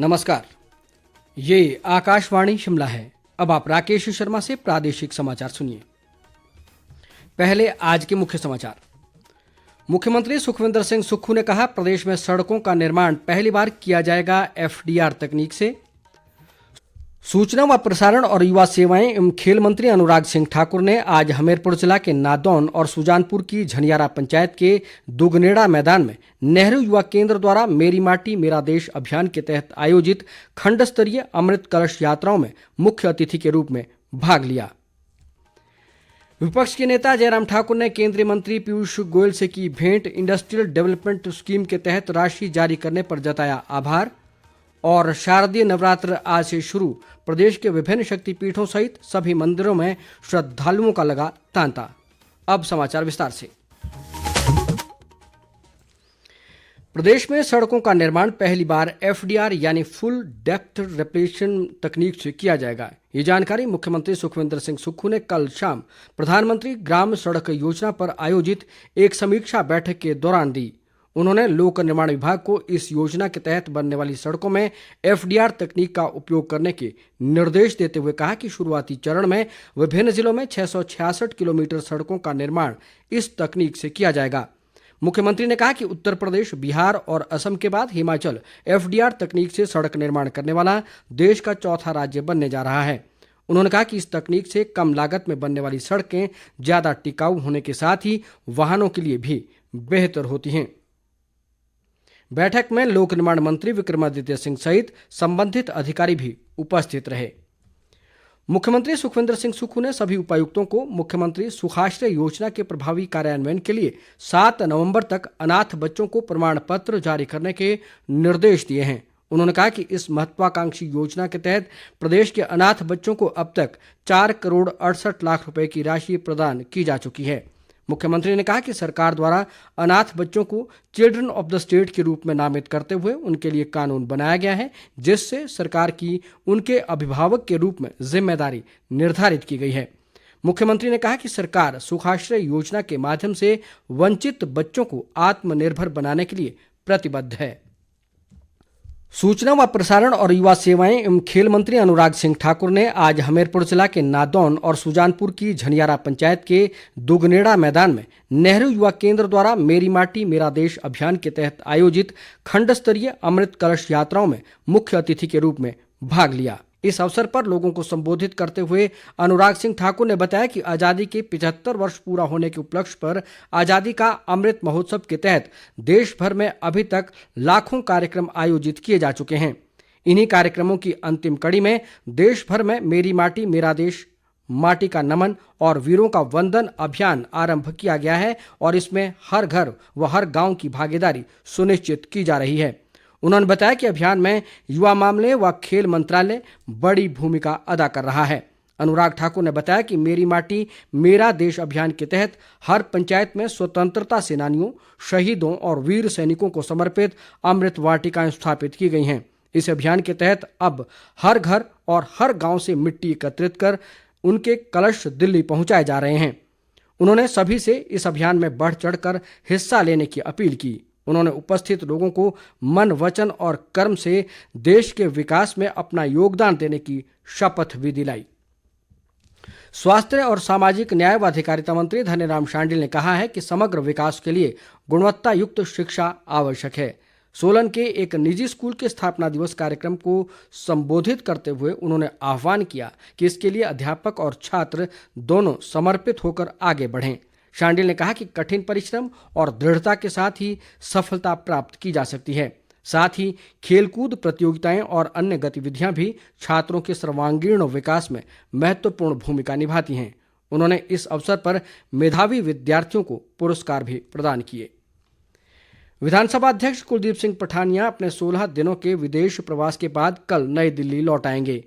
नमस्कार, ये आकाशवाणी शिमला है। अब आप राकेश शर्मा से प्रादेशिक समाचार सुनिए। पहले आज के मुख्य समाचार। मुख्यमंत्री सुखविंदर सिंह सुक्खू ने कहा, प्रदेश में सड़कों का निर्माण पहली बार किया जाएगा एफडीआर तकनीक से। सूचना व प्रसारण और युवा सेवाएं एवं खेल मंत्री अनुराग सिंह ठाकुर ने आज हमीरपुर जिला के नादौन और सुजानपुर की झनियारा पंचायत के दुगनेड़ा मैदान में नेहरू युवा केंद्र द्वारा मेरी माटी मेरा देश अभियान के तहत आयोजित खंड स्तरीय अमृत कलश यात्राओं में मुख्य अतिथि के रूप में भाग लिया। विपक्ष के नेता जयराम ठाकुर ने केंद्रीय मंत्री पीयूष गोयल से की भेंट। इंडस्ट्रियल डेवलपमेंट स्कीम के तहत राशि जारी करने पर जताया आभार। और शारदीय नवरात्र आज से शुरू, प्रदेश के विभिन्न शक्तिपीठों सहित सभी मंदिरों में श्रद्धालुओं का लगा तांता। अब समाचार विस्तार से। प्रदेश में सड़कों का निर्माण पहली बार एफडीआर यानी फुल डेप्थ रिप्लेशन तकनीक से किया जाएगा। ये जानकारी मुख्यमंत्री सुखविंदर सिंह सुक्खू ने कल शाम प्रधानमंत्री ग्राम सड़क योजना पर आयोजित एक समीक्षा बैठक के दौरान दी। उन्होंने लोक निर्माण विभाग को इस योजना के तहत बनने वाली सड़कों में एफडीआर तकनीक का उपयोग करने के निर्देश देते हुए कहा कि शुरुआती चरण में विभिन्न जिलों में 666 किलोमीटर सड़कों का निर्माण इस तकनीक से किया जाएगा। मुख्यमंत्री ने कहा कि उत्तर प्रदेश, बिहार और असम के बाद हिमाचल एफडीआर तकनीक से सड़क निर्माण करने वाला देश का चौथा राज्य बनने जा रहा है। उन्होंने कहा कि इस तकनीक से कम लागत में बनने वाली सड़कें ज़्यादा टिकाऊ होने के साथ ही वाहनों के लिए भी बेहतर होती हैं। बैठक में लोक निर्माण मंत्री विक्रमादित्य सिंह सहित संबंधित अधिकारी भी उपस्थित रहे। मुख्यमंत्री सुखविंदर सिंह सुक्खू ने सभी उपायुक्तों को मुख्यमंत्री सुखाश्रय योजना के प्रभावी कार्यान्वयन के लिए 7 नवंबर तक अनाथ बच्चों को प्रमाण पत्र जारी करने के निर्देश दिए हैं। उन्होंने कहा कि इस महत्वाकांक्षी योजना के तहत प्रदेश के अनाथ बच्चों को अब तक 4 करोड़ 68 लाख रुपए की राशि प्रदान की जा चुकी है। मुख्यमंत्री ने कहा कि सरकार द्वारा अनाथ बच्चों को चिल्ड्रन ऑफ द स्टेट के रूप में नामित करते हुए उनके लिए कानून बनाया गया है, जिससे सरकार की उनके अभिभावक के रूप में जिम्मेदारी निर्धारित की गई है। मुख्यमंत्री ने कहा कि सरकार सुखाश्रय योजना के माध्यम से वंचित बच्चों को आत्मनिर्भर बनाने के लिए प्रतिबद्ध है। सूचना व प्रसारण और युवा सेवाएं एवं खेल मंत्री अनुराग सिंह ठाकुर ने आज हमीरपुर जिला के नादौन और सुजानपुर की झनियारा पंचायत के दुगनेड़ा मैदान में नेहरू युवा केंद्र द्वारा मेरी माटी मेरा देश अभियान के तहत आयोजित खंड स्तरीय अमृत कलश यात्राओं में मुख्य अतिथि के रूप में भाग लिया। इस अवसर पर लोगों को संबोधित करते हुए अनुराग सिंह ठाकुर ने बताया कि आज़ादी के 75 वर्ष पूरा होने के उपलक्ष्य पर आज़ादी का अमृत महोत्सव के तहत देश भर में अभी तक लाखों कार्यक्रम आयोजित किए जा चुके हैं। इन्हीं कार्यक्रमों की अंतिम कड़ी में देश भर में मेरी माटी मेरा देश, माटी का नमन और वीरों का वंदन अभियान आरंभ किया गया है और इसमें हर घर व हर गाँव की भागीदारी सुनिश्चित की जा रही है। उन्होंने बताया कि अभियान में युवा मामले व खेल मंत्रालय बड़ी भूमिका अदा कर रहा है। अनुराग ठाकुर ने बताया कि मेरी माटी मेरा देश अभियान के तहत हर पंचायत में स्वतंत्रता सेनानियों, शहीदों और वीर सैनिकों को समर्पित अमृत वाटिकाएं स्थापित की गई हैं। इस अभियान के तहत अब हर घर और हर गांव से मिट्टी एकत्रित कर उनके कलश दिल्ली पहुंचाए जा रहे हैं। उन्होंने सभी से इस अभियान में बढ़ चढ़कर हिस्सा लेने की अपील की। उन्होंने उपस्थित लोगों को मन, वचन और कर्म से देश के विकास में अपना योगदान देने की शपथ भी दिलाई। स्वास्थ्य और सामाजिक न्याय व अधिकारिता मंत्री धनीराम शांडिल ने कहा है कि समग्र विकास के लिए गुणवत्ता युक्त शिक्षा आवश्यक है। सोलन के एक निजी स्कूल के स्थापना दिवस कार्यक्रम को संबोधित करते हुए उन्होंने आह्वान किया कि इसके लिए अध्यापक और छात्र दोनों समर्पित होकर आगे बढ़ें। शांडिल ने कहा कि कठिन परिश्रम और दृढ़ता के साथ ही सफलता प्राप्त की जा सकती है। साथ ही खेलकूद प्रतियोगिताएं और अन्य गतिविधियां भी छात्रों के सर्वांगीण विकास में महत्वपूर्ण भूमिका निभाती हैं। उन्होंने इस अवसर पर मेधावी विद्यार्थियों को पुरस्कार भी प्रदान किए। विधानसभा अध्यक्ष कुलदीप सिंह पठानिया अपने 16 दिनों के विदेश प्रवास के बाद कल नई दिल्ली लौट आएंगे।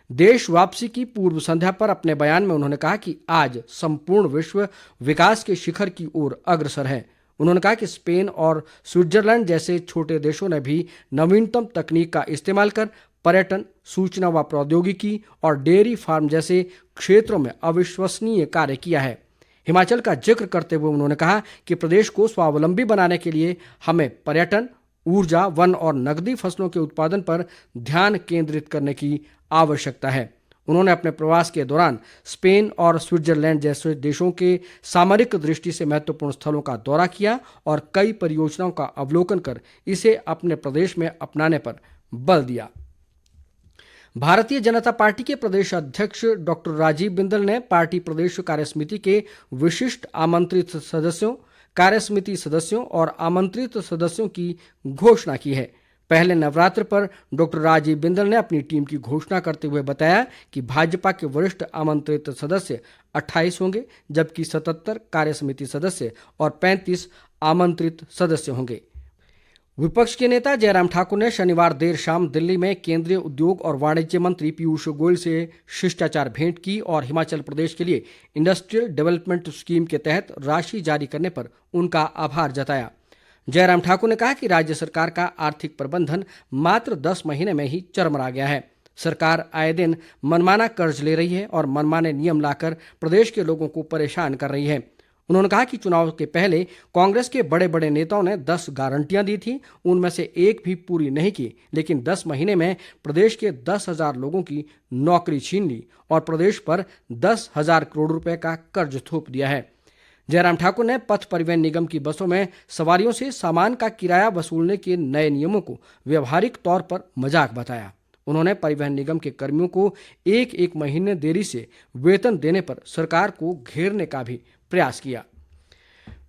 देश वापसी की पूर्व संध्या पर अपने बयान में उन्होंने कहा कि आज संपूर्ण विश्व विकास के शिखर की ओर अग्रसर है। उन्होंने कहा कि स्पेन और स्विट्जरलैंड जैसे छोटे देशों ने भी नवीनतम तकनीक का इस्तेमाल कर पर्यटन, सूचना व प्रौद्योगिकी और डेयरी फार्म जैसे क्षेत्रों में अविश्वसनीय कार्य किया है। हिमाचल का जिक्र करते हुए उन्होंने कहा कि प्रदेश को स्वावलंबी बनाने के लिए हमें पर्यटन ऊर्जा, वन और नकदी फसलों के उत्पादन पर ध्यान केंद्रित करने की आवश्यकता है। उन्होंने अपने प्रवास के दौरान स्पेन और स्विट्जरलैंड जैसे देशों के सामरिक दृष्टि से महत्वपूर्ण स्थलों का दौरा किया और कई परियोजनाओं का अवलोकन कर इसे अपने प्रदेश में अपनाने पर बल दिया। भारतीय जनता पार्टी के प्रदेश अध्यक्ष डॉक्टर राजीव बिंदल ने पार्टी प्रदेश कार्यसमिति के विशिष्ट आमंत्रित सदस्यों, कार्यसमिति सदस्यों और आमंत्रित सदस्यों की घोषणा की है। पहले नवरात्र पर डॉक्टर राजीव बिंदल ने अपनी टीम की घोषणा करते हुए बताया कि भाजपा के वरिष्ठ आमंत्रित सदस्य 28 होंगे, जबकि 77 कार्यसमिति सदस्य और 35 आमंत्रित सदस्य होंगे। विपक्ष के नेता जयराम ठाकुर ने शनिवार देर शाम दिल्ली में केंद्रीय उद्योग और वाणिज्य मंत्री पीयूष गोयल से शिष्टाचार भेंट की और हिमाचल प्रदेश के लिए इंडस्ट्रियल डेवलपमेंट स्कीम के तहत राशि जारी करने पर उनका आभार जताया। जयराम ठाकुर ने कहा कि राज्य सरकार का आर्थिक प्रबंधन मात्र 10 महीने में ही चरमरा गया है। सरकार आए दिन मनमाना कर्ज ले रही है और मनमाने नियम लाकर प्रदेश के लोगों को परेशान कर रही है। उन्होंने कहा कि चुनाव के पहले कांग्रेस के बड़े बड़े नेताओं ने 10 गारंटियां दी थी, उनमें से एक भी पूरी नहीं की, लेकिन 10 महीने में प्रदेश के 10,000 लोगों की नौकरी छीन ली और प्रदेश पर 10,000 करोड़ रुपए का कर्ज थोप दिया है। जयराम ठाकुर ने पथ परिवहन निगम की बसों में सवारियों से सामान का किराया वसूलने के नए नियमों को व्यवहारिक तौर पर मजाक बताया। उन्होंने परिवहन निगम के कर्मियों को एक महीने देरी से वेतन देने पर सरकार को घेरने का भी प्रयास किया।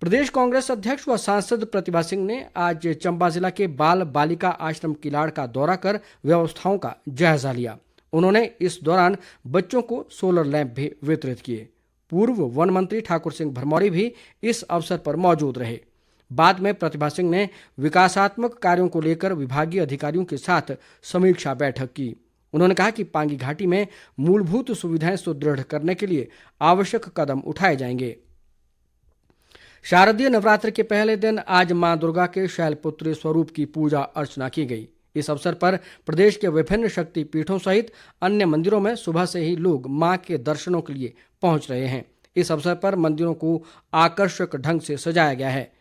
प्रदेश कांग्रेस अध्यक्ष व सांसद प्रतिभा सिंह ने आज चंबा जिला के बाल बालिका आश्रम किलाड़ का दौरा कर व्यवस्थाओं का जायजा लिया। उन्होंने इस दौरान बच्चों को सोलर लैंप भी वितरित किए। पूर्व वन मंत्री ठाकुर सिंह भरमौरी भी इस अवसर पर मौजूद रहे। बाद में प्रतिभा सिंह ने विकासात्मक कार्यों को लेकर विभागीय अधिकारियों के साथ समीक्षा बैठक की। उन्होंने कहा कि पांगी घाटी में मूलभूत सुविधाएं सुदृढ़ करने के लिए आवश्यक कदम उठाए जाएंगे। शारदीय नवरात्र के पहले दिन आज मां दुर्गा के शैलपुत्री स्वरूप की पूजा अर्चना की गई। इस अवसर पर प्रदेश के विभिन्न शक्तिपीठों सहित अन्य मंदिरों में सुबह से ही लोग मां के दर्शनों के लिए पहुंच रहे हैं। इस अवसर पर मंदिरों को आकर्षक ढंग से सजाया गया है।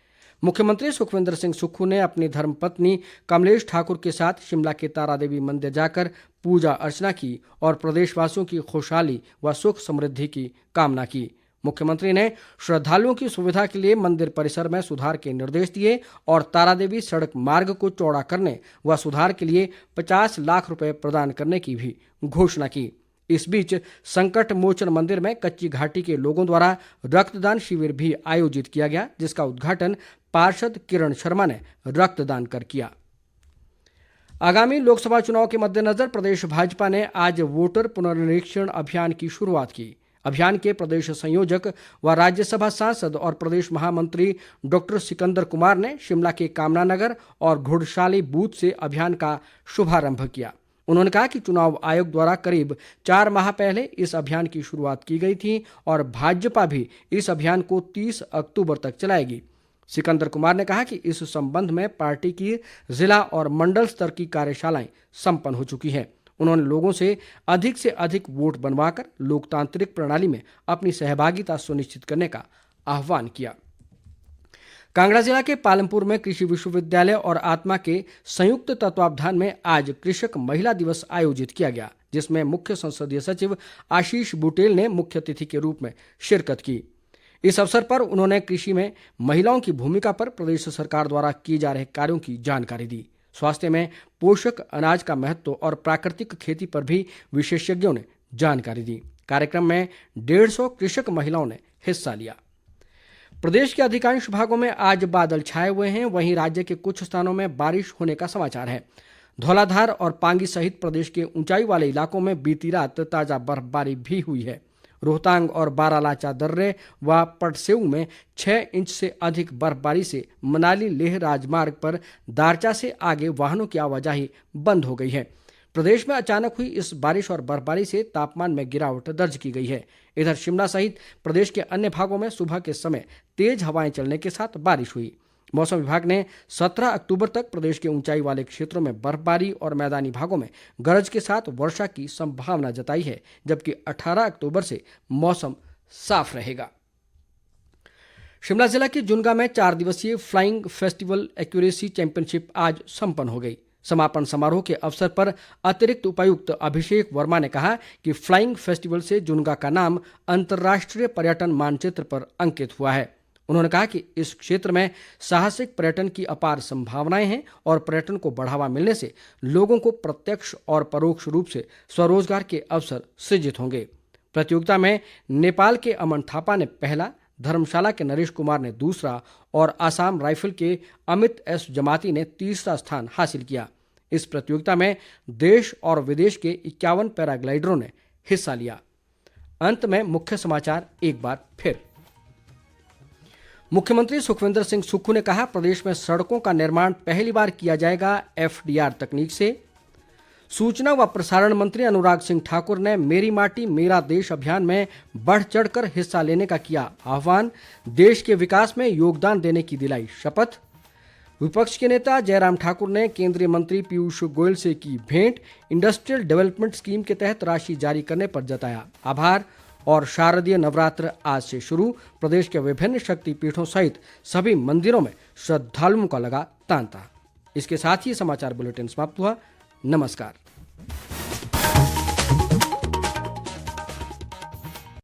मुख्यमंत्री सुखविंदर सिंह सुक्खू ने अपनी धर्मपत्नी कमलेश ठाकुर के साथ शिमला के तारा देवी मंदिर जाकर पूजा अर्चना की और प्रदेशवासियों की खुशहाली व सुख समृद्धि की कामना की। मुख्यमंत्री ने श्रद्धालुओं की सुविधा के लिए मंदिर परिसर में सुधार के निर्देश दिए और तारा देवी सड़क मार्ग को चौड़ा करने व सुधार के लिए 50 लाख रुपए प्रदान करने की भी घोषणा की। इस बीच संकट मोचन मंदिर में कच्ची घाटी के लोगों द्वारा रक्तदान शिविर भी आयोजित किया गया, जिसका उद्घाटन पार्षद किरण शर्मा ने रक्तदान कर किया। आगामी लोकसभा चुनाव के मद्देनजर प्रदेश भाजपा ने आज वोटर पुनरीक्षण अभियान की शुरुआत की। अभियान के प्रदेश संयोजक व राज्यसभा सांसद और प्रदेश महामंत्री डॉक्टर सिकंदर कुमार ने शिमला के कामना नगर और घुड़शाली बूथ से अभियान का शुभारंभ किया। उन्होंने कहा कि चुनाव आयोग द्वारा करीब 4 माह पहले इस अभियान की शुरुआत की गई थी और भाजपा भी इस अभियान को 30 अक्टूबर तक चलाएगी। सिकंदर कुमार ने कहा कि इस संबंध में पार्टी की जिला और मंडल स्तर की कार्यशालाएं संपन्न हो चुकी हैं। उन्होंने लोगों से अधिक वोट बनवाकर लोकतांत्रिक प्रणाली में अपनी सहभागिता सुनिश्चित करने का आह्वान किया। कांगड़ा जिला के पालमपुर में कृषि विश्वविद्यालय और आत्मा के संयुक्त तत्वावधान में आज कृषक महिला दिवस आयोजित किया गया, जिसमें मुख्य संसदीय सचिव आशीष बुटेल ने मुख्य अतिथि के रूप में शिरकत की। इस अवसर पर उन्होंने कृषि में महिलाओं की भूमिका पर प्रदेश सरकार द्वारा किए जा रहे कार्यों की जानकारी दी। स्वास्थ्य में पोषक अनाज का महत्व और प्राकृतिक खेती पर भी विशेषज्ञों ने जानकारी दी। कार्यक्रम में 150 कृषक महिलाओं ने हिस्सा लिया। प्रदेश के अधिकांश भागों में आज बादल छाए हुए हैं, वहीं राज्य के कुछ स्थानों में बारिश होने का समाचार है। धौलाधार और पांगी सहित प्रदेश के ऊंचाई वाले इलाकों में बीती रात ताज़ा बर्फबारी भी हुई है। रोहतांग और बारालाचा दर्रे व पटसेऊ में 6 इंच से अधिक बर्फबारी से मनाली लेह राजमार्ग पर दारचा से आगे वाहनों की आवाजाही बंद हो गई है। प्रदेश में अचानक हुई इस बारिश और बर्फबारी से तापमान में गिरावट दर्ज की गई है। इधर शिमला सहित प्रदेश के अन्य भागों में सुबह के समय तेज हवाएं चलने के साथ बारिश हुई। मौसम विभाग ने 17 अक्टूबर तक प्रदेश के ऊंचाई वाले क्षेत्रों में बर्फबारी और मैदानी भागों में गरज के साथ वर्षा की संभावना जताई है, जबकि 18 अक्टूबर से मौसम साफ रहेगा। शिमला जिला के जुनगा में 4 दिवसीय फ्लाइंग फेस्टिवल एक्यूरेसी चैंपियनशिप आज संपन्न हो गई। समापन समारोह के अवसर पर अतिरिक्त उपायुक्त अभिषेक वर्मा ने कहा कि फ्लाइंग फेस्टिवल से जुनगा का नाम अंतर्राष्ट्रीय पर्यटन मानचित्र पर अंकित हुआ है। उन्होंने कहा कि इस क्षेत्र में साहसिक पर्यटन की अपार संभावनाएं हैं और पर्यटन को बढ़ावा मिलने से लोगों को प्रत्यक्ष और परोक्ष रूप से स्वरोजगार के अवसर सृजित होंगे। प्रतियोगिता में नेपाल के अमन थापा ने पहला, धर्मशाला के नरेश कुमार ने दूसरा और आसाम राइफल के अमित एस जमाती ने तीसरा स्थान हासिल किया। इस प्रतियोगिता में देश और विदेश के 51 पैराग्लाइडरों ने हिस्सा लिया। अंत में मुख्य समाचार एक बार फिर। मुख्यमंत्री सुखविंदर सिंह सुक्खू ने कहा, प्रदेश में सड़कों का निर्माण पहली बार किया जाएगा एफडीआर तकनीक से। सूचना व प्रसारण मंत्री अनुराग सिंह ठाकुर ने मेरी माटी मेरा देश अभियान में बढ़ चढ़कर हिस्सा लेने का किया आह्वान। देश के विकास में योगदान देने की दिलाई शपथ। विपक्ष के नेता जयराम ठाकुर ने केंद्रीय मंत्री पीयूष गोयल से की भेंट। इंडस्ट्रियल डेवलपमेंट स्कीम के तहत राशि जारी करने पर जताया आभार। और शारदीय नवरात्र आज से शुरू। प्रदेश के विभिन्न शक्तिपीठों सहित सभी मंदिरों में श्रद्धालुओं का लगा तांता। इसके साथ ही समाचार बुलेटिन समाप्त हुआ। नमस्कार।